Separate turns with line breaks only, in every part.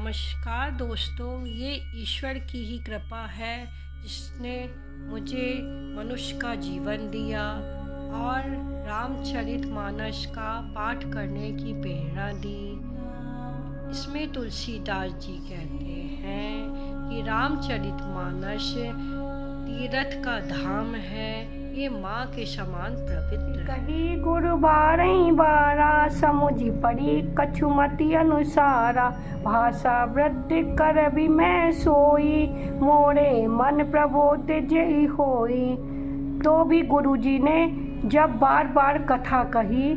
नमस्कार दोस्तों, ये ईश्वर की ही कृपा है जिसने मुझे मनुष्य का जीवन दिया और रामचरितमानस का पाठ करने की प्रेरणा दी। इसमें तुलसीदास जी कहते हैं कि रामचरितमानस तीर्थ का धाम है, ये माँ के समान पवित्र।
कही गुरु बारही बारा समुझी पड़ी कछुमति अनुसारा, भाषा वृद्धि कर भी मैं सोई, मोरे मन प्रबोध जय होई। तो भी गुरुजी ने जब बार बार कथा कही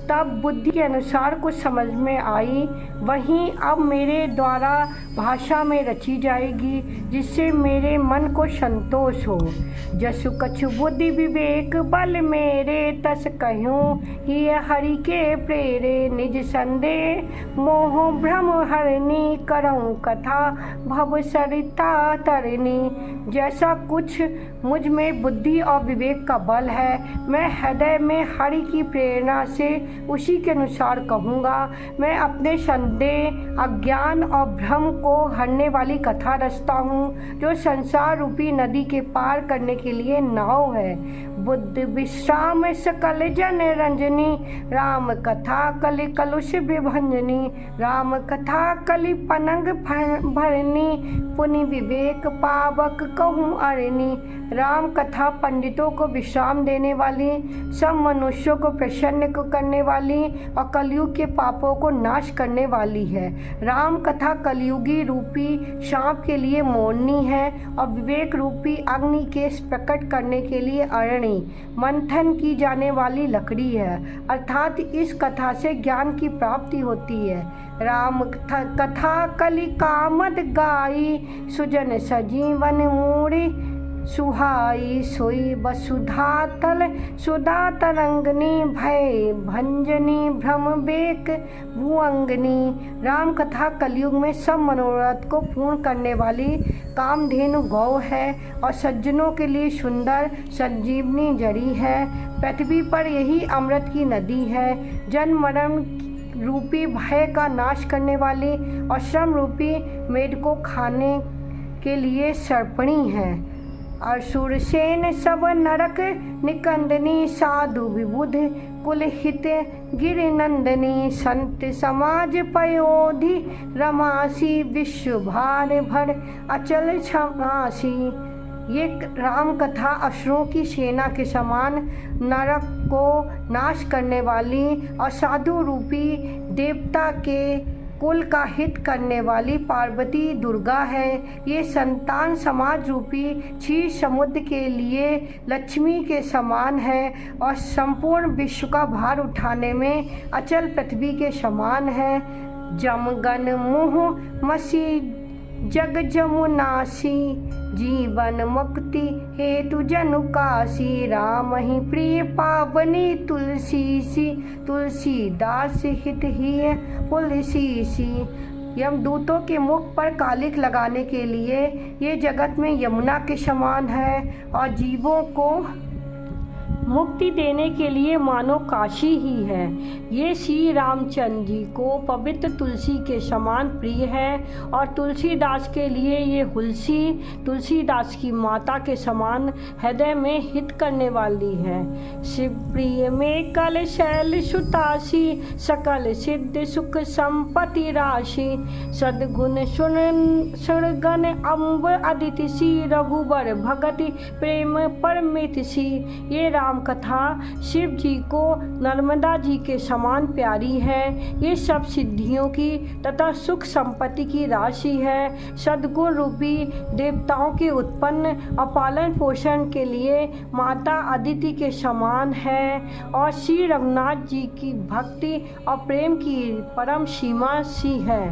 तब बुद्धि के अनुसार कुछ समझ में आई, वहीं अब मेरे द्वारा भाषा में रची जाएगी जिससे मेरे मन को संतोष हो। जसु कछु बुद्धि विवेक बल मेरे, तस कहूँ ये हरि के प्रेरे। निज संदेह मोह भ्रम हरनी, करऊँ कथा भव सरिता तरनी। जैसा कुछ मुझ में बुद्धि और विवेक का बल है, मैं हृदय में हरि की प्रेरणा से उसी के अनुसार कहूँगा। मैं अपने संदेह अज्ञान और भ्रम को हरने वाली कथा रचता हूँ जो संसार रूपी नदी के पार करने के लिए नाव है। बुद्ध विश्राम सकल जन रंजनी, राम कथा कलि कलुष विभंजनी। राम कथा कलि पनंग भरनी, पुनि विवेक पावक कहूँ अरनी। राम कथा पंडितों को विश्राम देने वाली, सब मनुष्यों को प्रसन्न करने वाली और कलयुग के पापों को नाश करने वाली है। राम कथा कलयुगी रूपी सांप के लिए मोरनी है और विवेक रूपी अग्नि के प्रकट करने के लिए अरणी, मंथन की जाने वाली लकड़ी है। अर्थात इस कथा से ज्ञान की प्राप्ति होती है। राम कथा कलि कामद गाई, सुजन सजीवन मूढ़ि सुहाई। सोई वसुधा तल सुधा तरंगनी, भय भंजनी भ्रम बेक भुअंगनी। राम कथा कलयुग में सब मनोरथ को पूर्ण करने वाली कामधेनु गौ है और सज्जनों के लिए सुंदर संजीवनी जड़ी है। पृथ्वी पर यही अमृत की नदी है, जन्म मरण रूपी भय का नाश करने वाली और श्रम रूपी मेढ को खाने के लिए सर्पणी है। असुरसेन सब नरक निकंदनी, साधु विबुध कुलहित गिरिनंदनी। संत समाज पयोधि रमासी, विश्व भार भर अचल क्षमासी। ये राम कथा असुरों की सेना के समान नरक को नाश करने वाली और साधु रूपी देवता के कुल का हित करने वाली पार्वती दुर्गा है। ये संतान समाज रूपी क्षीर समुद्र के लिए लक्ष्मी के समान है और संपूर्ण विश्व का भार उठाने में अचल पृथ्वी के समान है। जमगन मुह मसी जग जमुनासी, जीवन मुक्ति हेतु जनु काशी। राम ही प्रिय पावनी तुलसी सी, तुलसीदास हित ही तुलसी सी। यमदूतों के मुख पर कालिख लगाने के लिए ये जगत में यमुना के समान है और जीवों को मुक्ति देने के लिए मानो काशी ही है। ये श्री रामचंद्र जी को पवित्र तुलसी के समान प्रिय है और तुलसीदास के लिए ये हुलसी तुलसीदास की माता के समान हृदय में हित करने वाली है। शिव प्रिय में कल शैल सुतासी, सकल सिद्ध सुख संपत्ति राशि। सद्गुण सुरगन अम्ब अदिति सी, रघुबर भगति प्रेम परमित सी। ये राम कथा शिव जी को नर्मदा जी के समान प्यारी है। ये सब सिद्धियों की तथा सुख संपत्ति की राशि है। सद्गुण रूपी देवताओं के उत्पन्न और पालन पोषण के लिए माता अदिति के समान है और श्री रघुनाथ जी की भक्ति और प्रेम की परम सीमा सी है।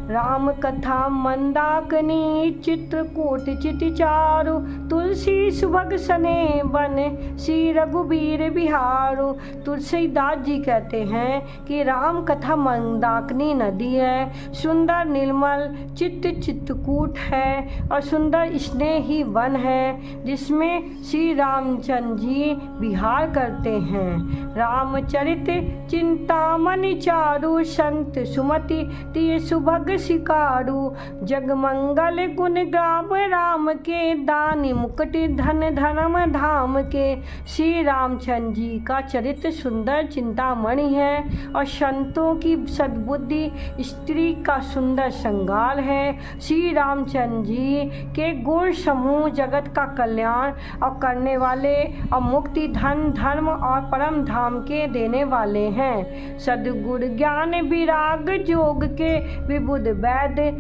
राम कथा मंदाकिनी, चित्रकूट चिति चारु। तुलसी सुभग सने वन, श्री रघुबीर बिहारू। तुलसीदास जी कहते हैं कि राम कथा मंदाकिनी नदी है, सुंदर निर्मल चित्रकूट है और सुंदर स्नेही वन है जिसमें श्री रामचंद्र जी विहार करते हैं। रामचरित चिंतामणि चारु, संत सुमति तिय सुभग सिकारु। जग मंगल गुण ग्राम राम के, दानी मुकुट धन धर्म धाम के। श्री रामचंद्र जी का चरित्र सुंदर चिंतामणि है और संतों की सद्बुद्धि स्त्री का सुंदर श्रृंगार है। श्री रामचंद्र जी के गुण समूह जगत का कल्याण और करने वाले और मुक्ति धन धर्म और परम धाम के देने वाले हैं। सद्गुण ज्ञान विराग जोग के, विबुध वैद्य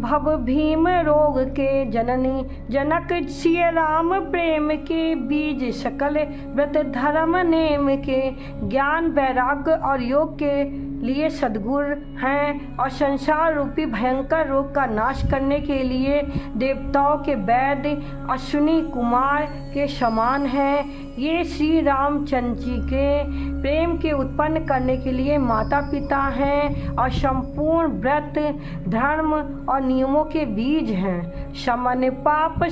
भव भीम रोग के। जननी जनक सिय राम प्रेम के, बीज सकल व्रत धर्म नेम के। ज्ञान वैराग्य और योग के लिए सद्गुण हैं और संसार रूपी भयंकर रोग का नाश करने के लिए देवताओं के वैद्य अश्विनी कुमार के समान हैं। ये श्री रामचंद्र जी के प्रेम के उत्पन्न करने के लिए माता पिता हैं और संपूर्ण व्रत धर्म और नियमों के बीज हैं। शमन पाप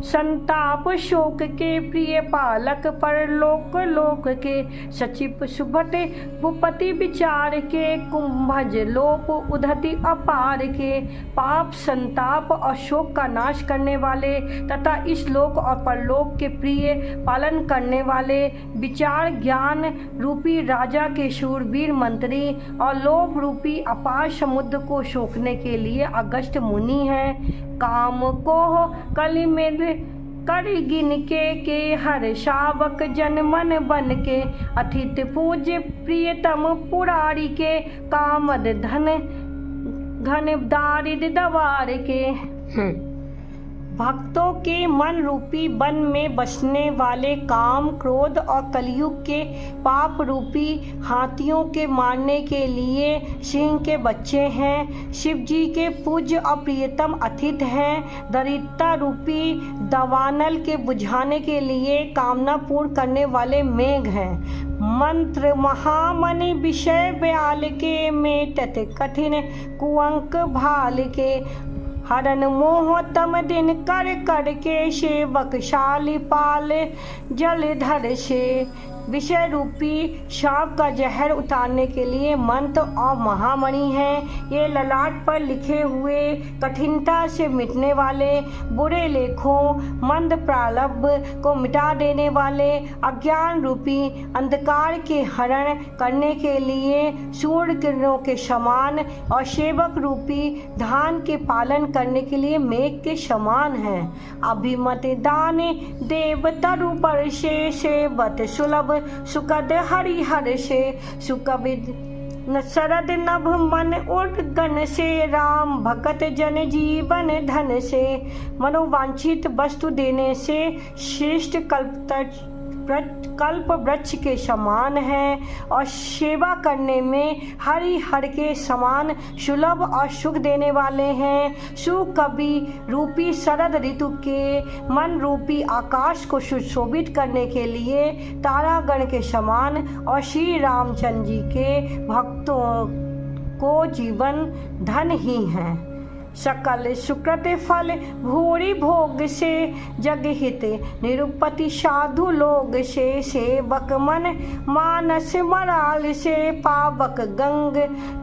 संताप शोक के, प्रिय पालक परलोक लोक के। सचिव सुभट भूपति विचार के, कुंभज लोप उधति अपार के। पाप संताप और शोक का नाश करने वाले तथा इस लोक और परलोक के प्रिय पालन करने वाले, विचार ज्ञान रूपी राजा के शूरवीर मंत्री और लोभ रूपी अपार समुद्र को सोखने के लिए अगस्त्य मुनि हैं। काम को कलि में कर गिन के हर शावक जन मन बन के। अतिथि पूज्य प्रियतम पुरारी के, कामद धन घन दारिद दवार के। भक्तों के मन रूपी वन में बसने वाले काम क्रोध और कलयुग के पाप रूपी हाथियों के मारने के लिए सिंह के बच्चे हैं। शिव जी के पूज्य और प्रियतम अतिथि हैं। दरिद्रता रूपी दवानल के बुझाने के लिए कामना पूर्ण करने वाले मेघ हैं। मंत्र महामणि विषय ब्याल के, मेटत कठिन कुअंक भाल के। हरन मोह तम दिन कर कर के, सेवक शाली पाल जलधर से। विषय रूपी शाप का जहर उतारने के लिए मंत्र और महामणि हैं। ये ललाट पर लिखे हुए कठिनता से मिटने वाले, बुरे लेखों मंद प्रारब्ध को मिटा देने वाले, अज्ञान रूपी अंधकार के हरण करने के लिए सूर्य किरणों के समान और सेवक रूपी धान के पालन करने के लिए मेघ के समान हैं। अभिमत दान देव तरु पर से, सेवत सुलभ सुखद हरिहर से। सुकविद शरद नभ मन उर्गन से, राम भगत जन जीवन धन से। मनोवांछित वस्तु देने से श्रेष्ठ कल्प वृक्ष के समान है और सेवा करने में हरिहर के समान सुलभ और सुख देने वाले हैं। सुकवि रूपी शरद ऋतु के मन रूपी आकाश को सुशोभित करने के लिए तारागण के समान और श्री रामचंद्र जी के भक्तों को जीवन धन ही है। सकल सुकृत फल भूरि भोग से, जग हित निरुपति साधु लोग से। सेवक मन मानस मराल से, पावक गंग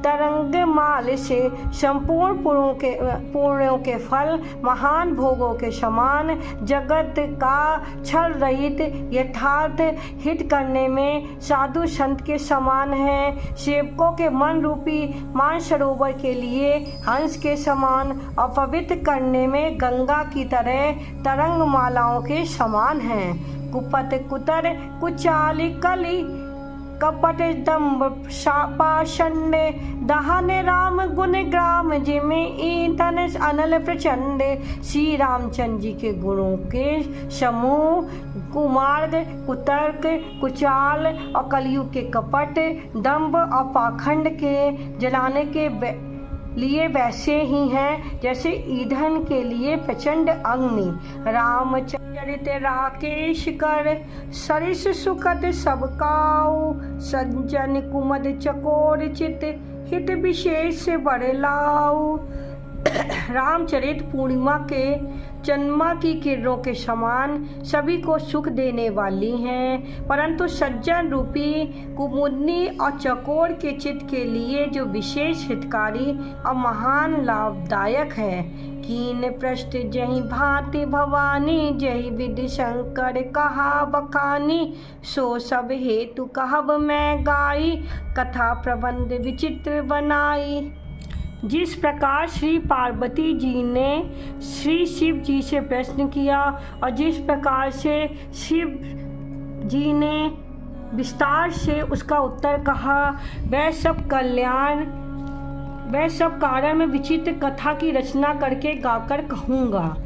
तरंग माल से। संपूर्ण पुण्यों के फल महान भोगों के समान, जगत का छल रहित यथार्थ हित करने में साधु संत के समान है। सेवकों के मन रूपी मानसरोवर के लिए हंस के समान और पवित्र करने में गंगा की तरह तरंग मालाओं के समान हैं। कुपत कुतर कुचाली कली कपट दम्भ पाषंड, दहन राम गुण ग्राम जिमे ईंधन अनल प्रचंड। श्री रामचंद्र जी के गुणों के समूह कुमार्ग कुतर्क कुचाल और कलयुग के कपट दम्भ और पाखंड के जलाने के लिए वैसे ही हैं जैसे ईंधन के लिए प्रचंड अग्नि। रामचरित राकेश कर, सरिस सुखद सब काऊ। सज्जन कुमद चकोर चित, हित विशेष बड़ लाऊ। रामचरित पूर्णिमा के चंद्रमा की किरणों के समान सभी को सुख देने वाली हैं, परंतु सज्जन रूपी कुमुदनी और चकोर के चित्त के लिए जो विशेष हितकारी और महान लाभदायक है। कीन पृष्ठ जहि भांति भवानी, जहि विधि शंकर कहा बखानी, सो सब हेतु कहब मैं गाई, कथा प्रबंध विचित्र बनाई। जिस प्रकार श्री पार्वती जी ने श्री शिव जी से प्रश्न किया और जिस प्रकार से शिव जी ने विस्तार से उसका उत्तर कहा, वह सब कारण मैं विचित्र कथा की रचना करके गाकर कहूँगा।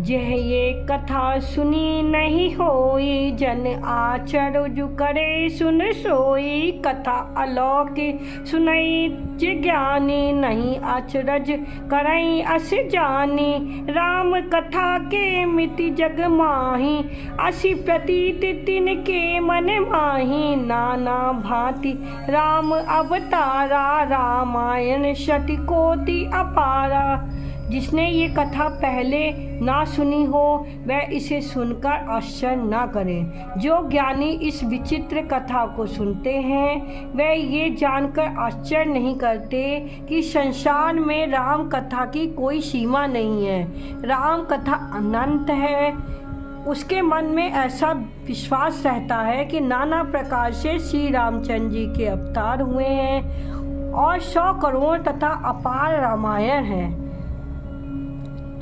जह ये कथा सुनी नहीं होई, जन आचर जो करे सुन सोई, कथा अलौकिक सुनई जिज्ञानी, नहीं अचरज करई अस जानी, राम कथा के मिति जग माही, असी प्रतीत तिनके मन माही, नाना भांति राम अवतारा, रामायण शत कोटि अपारा। जिसने ये कथा पहले ना सुनी हो वह इसे सुनकर आश्चर्य ना करे। जो ज्ञानी इस विचित्र कथा को सुनते हैं वह ये जानकर आश्चर्य नहीं करते कि संसार में राम कथा की कोई सीमा नहीं है, राम कथा अनंत है। उसके मन में ऐसा विश्वास रहता है कि नाना प्रकार से श्री रामचंद्र जी के अवतार हुए हैं और 100 करोड़ तथा अपार रामायण है।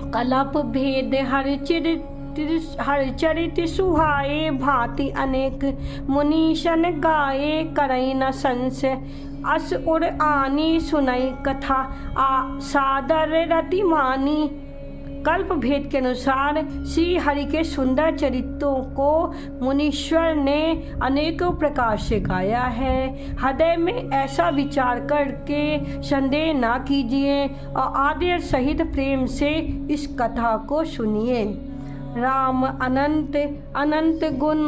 कलप भेद हर चरित सुहाए, भांति अनेक मुनीशन गाए, करई न संशय अस उर आनी, सुनई कथा सादर रति मानी। कल्प भेद के अनुसार श्री हरि के सुंदर चरित्रों को मुनीश्वर ने अनेकों प्रकार से गाया है। हृदय में ऐसा विचार करके संदेह ना कीजिए और आदर सहित प्रेम से इस कथा को सुनिए। राम अनंत अनंत गुण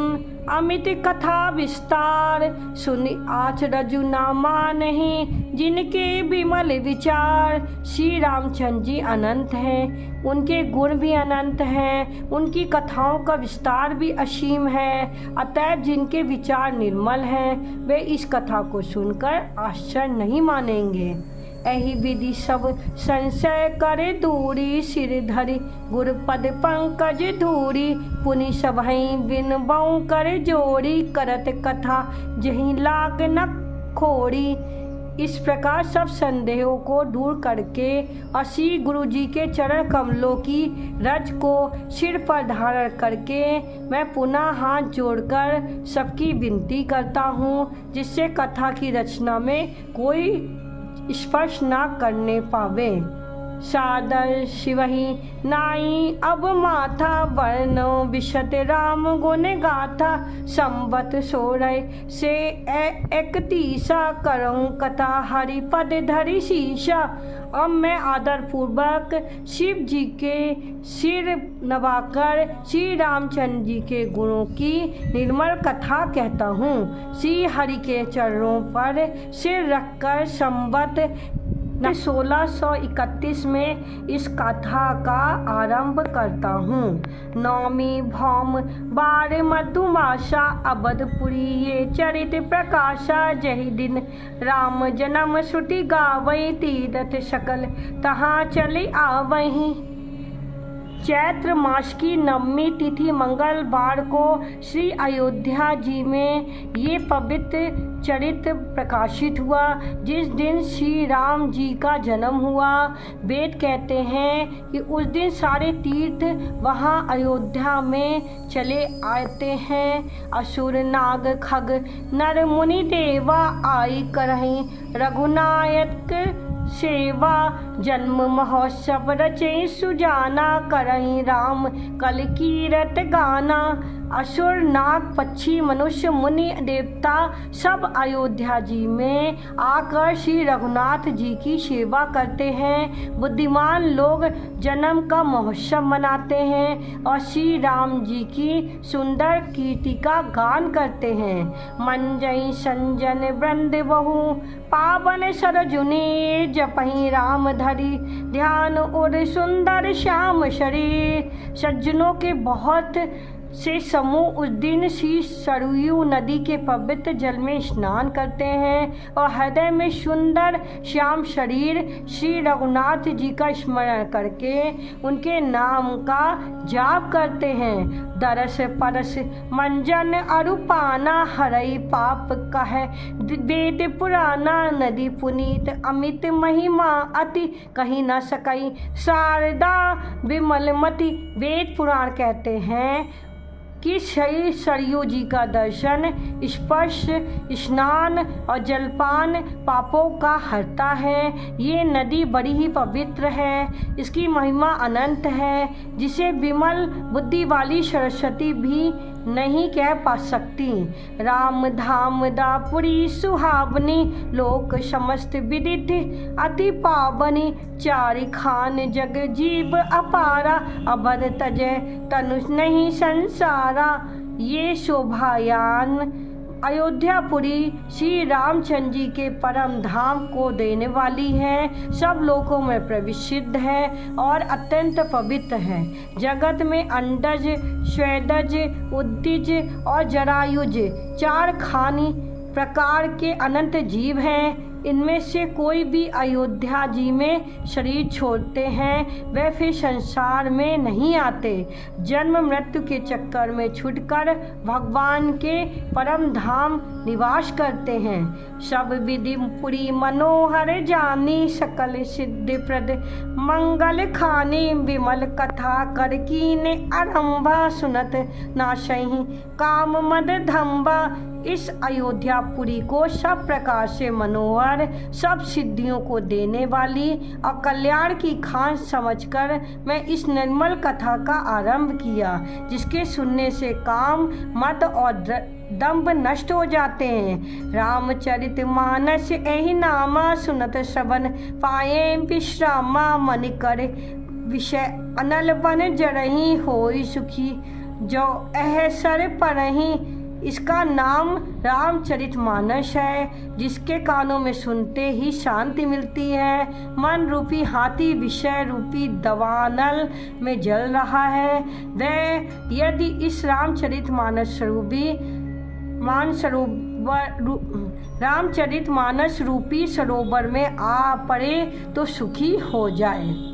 अमित कथा विस्तार, सुनि आचरज ना मानहि जिनके विमल विचार। श्री रामचंद्र जी अनंत हैं, उनके गुण भी अनंत हैं, उनकी कथाओं का विस्तार भी असीम है। अतएव जिनके विचार निर्मल हैं वे इस कथा को सुनकर आश्चर्य नहीं मानेंगे। एहि विधि सब संशय करे दूरी, सिर धरि गुरुपद पंकज धूरी, पुनि सबहि बिन बऊ कर जोड़ी, करत कथा जहि लाग न खोड़ी। इस प्रकार सब संदेहों को दूर करके और श्री गुरु जी के चरण कमलों की रज को सिर पर धारण करके मैं पुनः हाथ जोड़कर सबकी विनती करता हूँ, जिससे कथा की रचना में कोई स्पर्श ना करने पावे। सादर शिवहि नाई अब माथा, वर्णो विशत राम गुण गाथा, संवत 16 से 31 करऊँ कथा, हरि पद धरि शीशा। अब मैं आदर पूर्वक शिव जी के सिर नवाकर श्री रामचंद्र जी के गुणों की निर्मल कथा कहता हूँ। श्री हरि के चरणों पर सिर रखकर संवत 1631 में इस कथा का आरंभ करता हूँ। नौमी भौम बार मधुमासा, अवधपुरी ये चरित प्रकाशा, जहि दिन राम जन्म श्रुति गावई, तीरथ सकल तहाँ चले आवहीं। चैत्र मास की नवमी तिथि मंगलवार को श्री अयोध्या जी में ये पवित्र चरित्र प्रकाशित हुआ, जिस दिन श्री राम जी का जन्म हुआ। वेद कहते हैं कि उस दिन सारे तीर्थ वहाँ अयोध्या में चले आते हैं। असुर नाग खग नर मुनि देवा, आई करहीं रघुनायक सेवा, जन्म महोत्सव रचे सुजाना, करहीं राम कल कीरत गाना। असुर, नाग, पक्षी, मनुष्य, मुनि, देवता सब अयोध्या जी में आकर श्री रघुनाथ जी की सेवा करते हैं। बुद्धिमान लोग जन्म का महोत्सव मनाते हैं और श्री राम जी की सुंदर कीर्ति का गान करते हैं। मंजई संजन वृंद बहु पावन सरजुनी, जपहि राम धरि ध्यान उर सुंदर श्याम शरीर। सज्जनों के बहुत से समूह उस दिन श्री सरयू नदी के पवित्र जल में स्नान करते हैं और हृदय में सुंदर श्याम शरीर श्री रघुनाथ जी का स्मरण करके उनके नाम का जाप करते हैं। दरस परस मंजन अरुपाना, हरई पाप कहे वेद पुराना। नदी पुनीत अमित महिमा, अति कहीं न सकई शारदा विमलमति। वेद पुराण कहते हैं कि श्री सरयू जी का दर्शन, स्पर्श, स्नान और जलपान पापों का हरता है। ये नदी बड़ी ही पवित्र है, इसकी महिमा अनंत है, जिसे विमल बुद्धि वाली सरस्वती भी नहीं कह पा सकती। राम धाम दापुरी सुहावनी, लोक समस्त विदित अति पावनी। चारि खान जग जीव अपारा, अबर तजय तनुष नहीं संसारा। ये शोभायान अयोध्यापुरी श्री रामचंद्र जी के परम धाम को देने वाली है। सब लोकों में प्रसिद्ध है और अत्यंत पवित्र है। जगत में अंडज, स्वेदज, उद्दिज और जरायुज 4 खानी प्रकार के अनंत जीव हैं। इनमें से कोई भी अयोध्या जी में शरीर छोड़ते हैं वह फिर संसार में नहीं आते। जन्म मृत्यु के चक्कर में छूटकर भगवान के परम धाम निवास करते हैं। सब विधि पुरी मनोहर जानी, सकल सिद्धि प्रद मंगल खानी। विमल कथा कर कीने आरंभा, सुनत नाशहि काम मद धम्बा। इस अयोध्यापुरी को सब प्रकार से मनोहर, सब सिद्धियों को देने वाली और कल्याण की खान समझकर मैं इस निर्मल कथा का आरंभ किया, जिसके सुनने से काम, मद और दंभ नष्ट हो जाते हैं। रामचरित मानस एहि नामा, सुनत श्रवण पाए विश्रामा। मन कर विषय अनल बन जरही, होई सुखी जो अहसर परही। इसका नाम रामचरितमानस है, जिसके कानों में सुनते ही शांति मिलती है। मन रूपी हाथी विषय रूपी दवानल में जल रहा है। वह यदि इस रामचरितमानस रूपी सरोवर में आ पड़े तो सुखी हो जाए।